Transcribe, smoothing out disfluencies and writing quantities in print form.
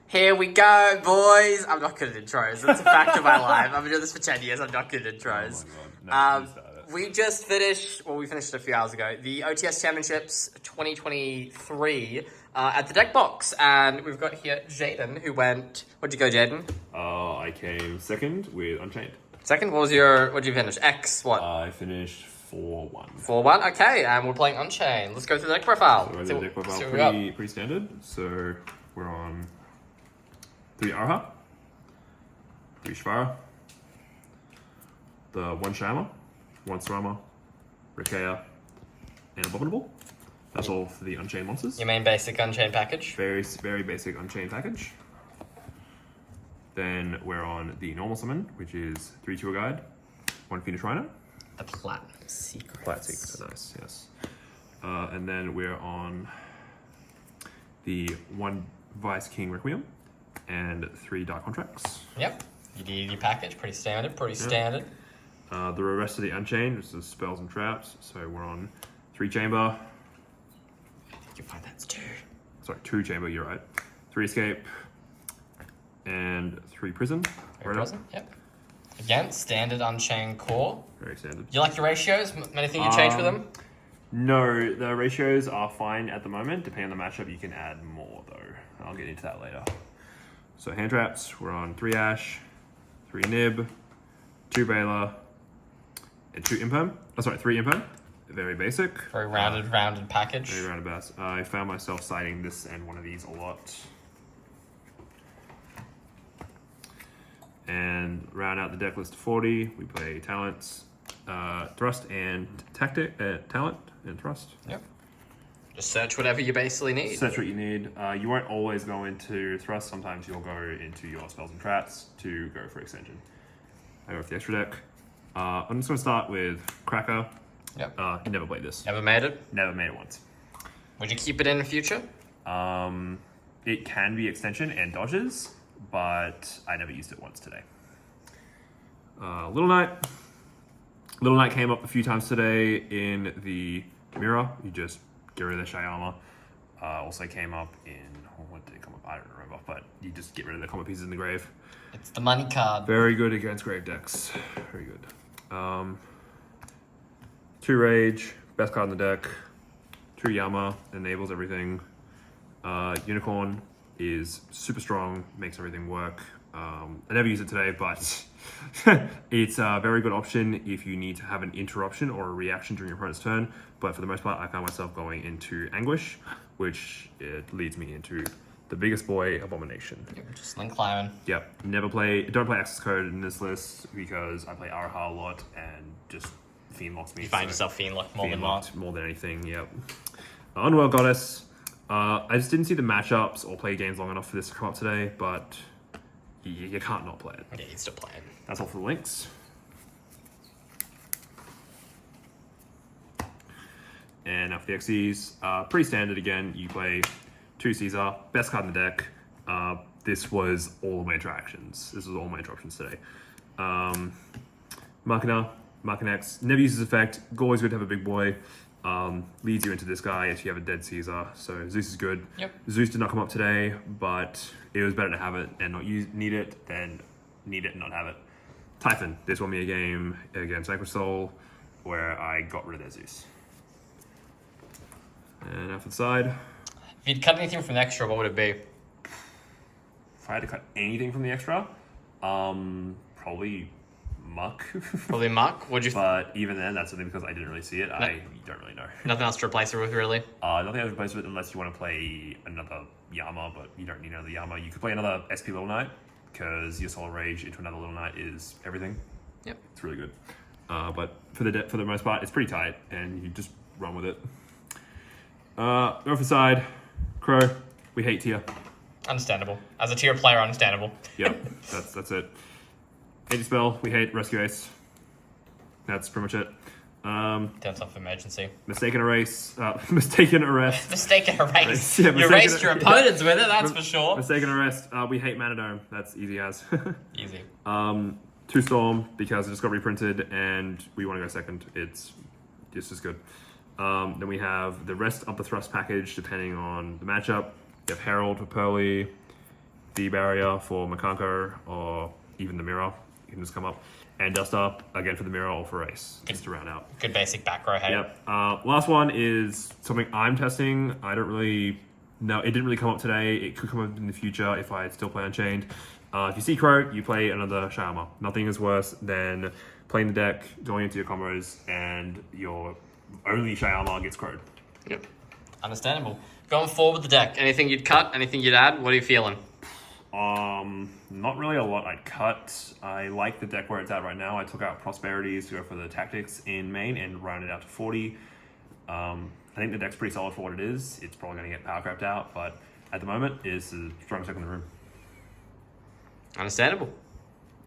Here we go, boys. I'm not good at intros. It's a fact of my life. I've been doing this for 10 years. I'm not good at intros. Oh my God. We just finished, we finished a few hours ago, the OTS Championships 2023 at the deck box. And we've got here Jaden, who went, what'd you go, Jaden? I came second with Unchained. Second, what'd you finish? X, what? I finished 4-1. 4-1, okay. And we're playing Unchained. Let's go through the deck profile. So the deck profile pretty standard. So we're on 3 Arha, 3 Shvara, the 1 Shama, 1 Sarama, Rikea, and Abominable. That's all for the Unchained monsters. Your main basic Unchained package. Very basic Unchained package. Then we're on the normal summon, which is 3 Tour Guide, 1 Phoenix Rhino. The Platinum Secrets. Platinum Secrets are nice, yes. And then we're on the 1 Vice King Requiem and 3 Dark Contracts. Yep. You did your package, pretty standard. The rest of the Unchained, which is spells and traps. So we're on 3 Chamber. I think you'll find that's 2. Sorry, 2 Chamber, you're right. 3 Escape. And 3 Prison. 3 Prison, yep. Again, standard Unchained core. Very standard. You like your ratios? Anything you change with them? No, the ratios are fine at the moment. Depending on the matchup, you can add more though. I'll get into that later. So hand traps, we're on 3 Ash, 3 Nib, 2 Baylor, and 2 Imperm. Oh, sorry, 3 Imperm. Very basic. Very rounded package. Very rounded bass. I found myself citing this and one of these a lot. And round out the deck list to 40. We play talents, thrust and tactic, talent and thrust. Yep. Just search whatever you basically need. Search what you need. You won't always go into thrust. Sometimes you'll go into your spells and traps to go for extension. I go for the extra deck. I'm just going to start with Cracker. Yep. Never played this. Never made it? Never made it once. Would you keep it in the future? It can be extension and dodges, but I never used it once today. Little Knight. Little Knight came up a few times today in the mirror. You just get rid of the Shyama. Also came up in, what did it come up? I don't remember, but you just get rid of the combat pieces in the grave. It's the money card. Very good against grave decks. Very good. 2 Rage, best card in the deck. 2 Yama, enables everything. Unicorn is super strong, makes everything work. I never used it today, but it's a very good option if you need to have an interruption or a reaction during your opponent's turn. But for the most part, I found myself going into Anguish, which it leads me into the biggest boy, Abomination. Just Link climbing. Yep. Don't play Access Code in this list because I play Araha a lot and just Fiend locks me. You find yourself Fiend locked more than not. More than anything, yep. Unwell Goddess. I just didn't see the matchups or play games long enough for this to come up today, but you can't not play it. Yeah, you still play it. That's all for the links. And now for the XEs, pretty standard again. You play 2 Caesar, best card in the deck. This was all my interactions. This was all my interruptions today. Machina X, never uses effect. Always good to have a big boy. Leads you into this guy if you have a dead Caesar. So Zeus is good. Yep. Zeus did not come up today, but it was better to have it and not need it than need it and not have it. Typhon, this won me a game against Anchor Soul where I got rid of their Zeus. And now for the side. If you'd cut anything from the extra, what would it be? If I had to cut anything from the extra, probably Muck. Probably Muck. Would you? But even then, that's only because I didn't really see it. I don't really know. Nothing else to replace it with, really? Nothing else to replace it with unless you want to play another Yama, but you don't need another Yama. You could play another SP Little Knight because your Solar Rage into another Little Knight is everything. Yep. It's really good. But for the most part, it's pretty tight, and you just run with it. Go for side. Crow. We hate tier. Understandable. As a tier player, understandable. Yep, that's it. Hate spell. We hate Rescue Ace. That's pretty much it. Turns off emergency. Mistaken erase. Mistaken arrest. Mistaken erase. Yeah, you erased your opponents with it, that's for sure. Mistaken arrest. We hate Manadome. That's easy as. Easy. 2 Storm because it just got reprinted and we want to go second. It's just good. Then we have the rest of the thrust package depending on the matchup. You have Herald for Pearly, the barrier for Makanko or even the mirror. You can just come up and dust up again for the mirror or for ace, just to round out. Good basic back row, hey? Yep. Last one is something I'm testing. I don't really know. It didn't really come up today. It could come up in the future if I still play Unchained. If you see Crow, you play another Shayama. Nothing is worse than playing the deck, going into your combos, and your only Shayama gets crowed. Yep. Understandable. Going forward with the deck, anything you'd cut, anything you'd add? What are you feeling? Not really a lot I'd cut. I like the deck where it's at right now. I took out Prosperities to go for the tactics in main and rounded out to 40. I think the deck's pretty solid for what it is. It's probably going to get power crept out, but at the moment, it's the strongest deck in the room. Understandable.